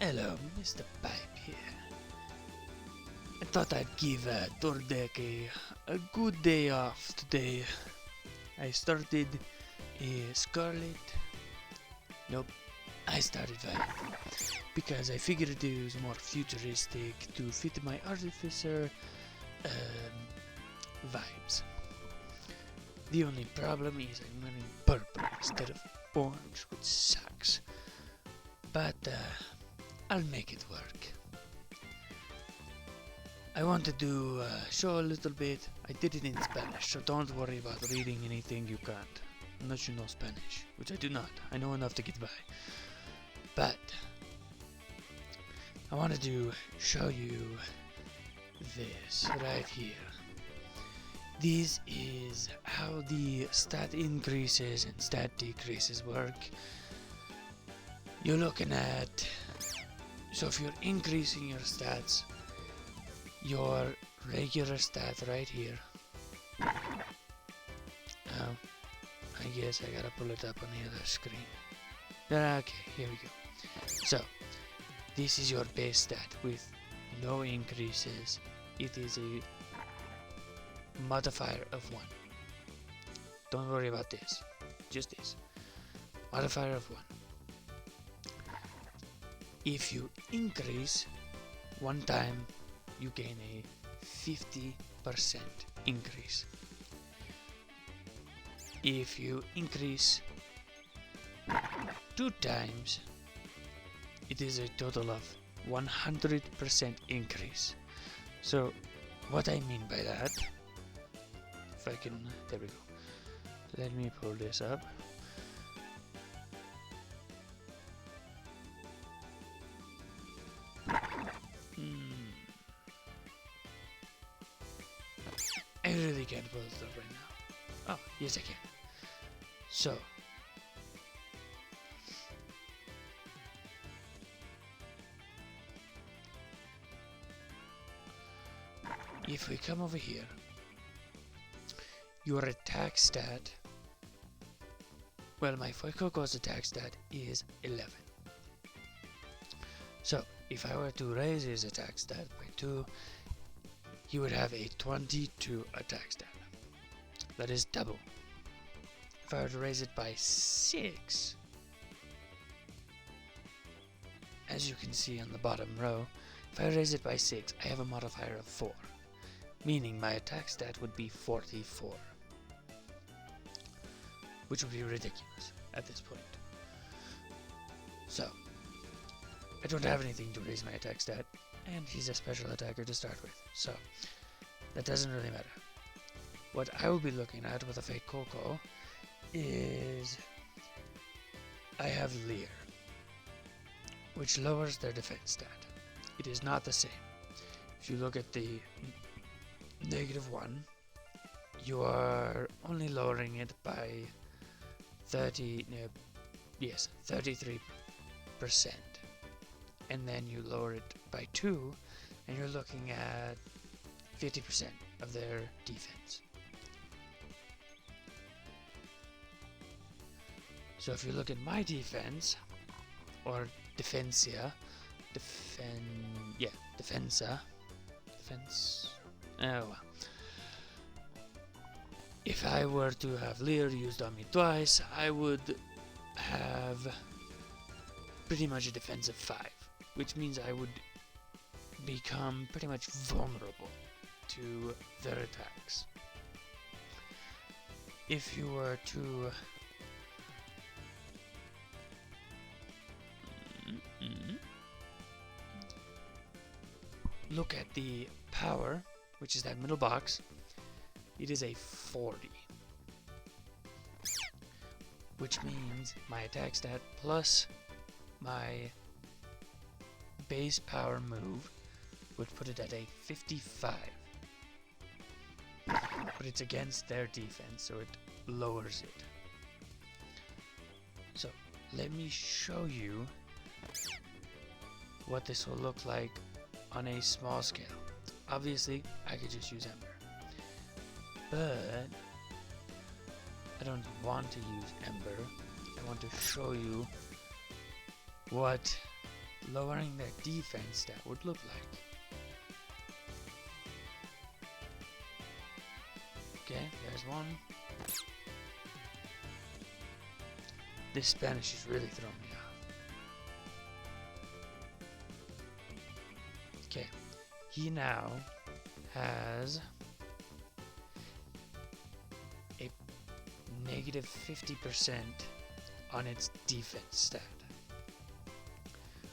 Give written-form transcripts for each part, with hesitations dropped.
Hello, Mr. Pipe here. I thought I'd give Tordek a good day off today. I started a Scarlet. Nope, I started Violet. Because I figured it was more futuristic to fit my Artificer vibes. The only problem is I'm wearing purple instead of orange, which sucks. But I'll make it work. I wanted to show a little bit. I did it in Spanish, so don't worry about reading anything you can't. Unless you know Spanish, which I do not. I know enough to get by. But I wanted to show you this right here. This is how the stat increases and stat decreases work. You're looking at, so if you're increasing your stats, your regular stat right here. Oh, I guess I gotta pull it up on the other screen. Okay, here we go. So, this is your base stat with no increases. It is a modifier of 1. Don't worry about this, just this. Modifier of 1. If you increase one time, you gain a 50% increase. If you increase 2 times, it is a total of 100% increase. So, what I mean by that, if I can, there we go. Let me pull this up. I really can't pull it up right now. Oh, yes I can. So, if we come over here, your attack stat, well, my Fuecoco's attack stat is 11. So, if I were to raise his attack stat by 2, he would have a 22 attack stat. That is double. If I were to raise it by 6, as you can see on the bottom row, if I raise it by 6, I have a modifier of 4, meaning my attack stat would be 44, which would be ridiculous at this point. So, I don't have anything to raise my attack stat, and he's a special attacker to start with, so that doesn't really matter. What I will be looking at with a Fuecoco is I have Leer, which lowers their defense stat. It is not the same. If you look at the -1, you are only lowering it by 33%. And then you lower it by 2, and you're looking at 50% of their defense. So if you look at my defense, or defensa, oh well. If I were to have Leer used on me twice, I would have pretty much a defense of 5, which means I would become pretty much vulnerable to their attacks. If you were to look at the power, which is that middle box, it is a 40, which means my attack stat plus my base power move would put it at a 55, but it's against their defense, so it lowers it. So let me show you what this will look like on a small scale. Obviously, I could just use Ember, but I don't want to use Ember. I want to show you what lowering their defense stat would look like. Okay, there's one. This Spanish is really throwing me off. Okay, he now has a negative 50% on its defense stat,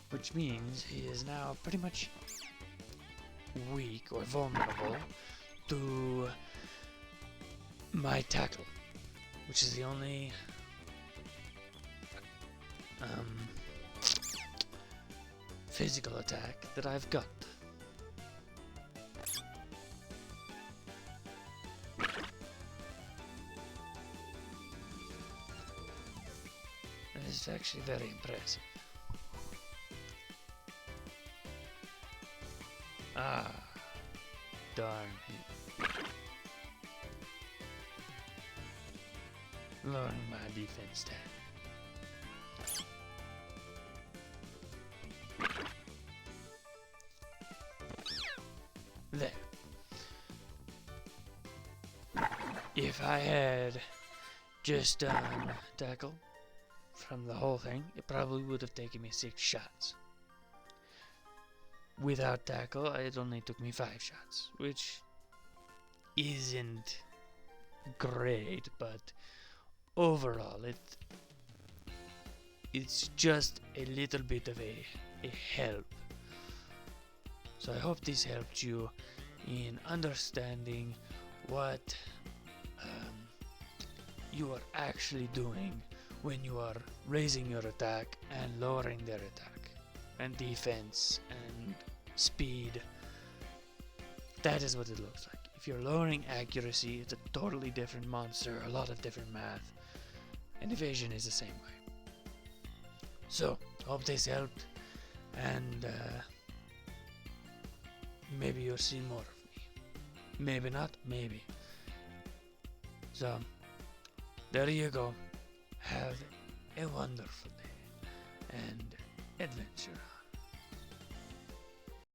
which means he is now pretty much weak or vulnerable to my tackle, which is the only physical attack that I've got. That is actually very impressive. Ah, darn him. Lowering my defense stat. There. If I had just done tackle from the whole thing, it probably would have taken me 6 shots. Without tackle, it only took me 5 shots, which isn't great, but overall it's just a little bit of a help. So I hope this helped you in understanding what you are actually doing when you are raising your attack and lowering their attack and defense and speed. That is what it looks like. If you're lowering accuracy, it's a totally different monster, a lot of different math, and evasion is the same way. So, hope this helped, and maybe you'll see more of me. Maybe not, maybe. So, there you go. Have a wonderful day and adventure.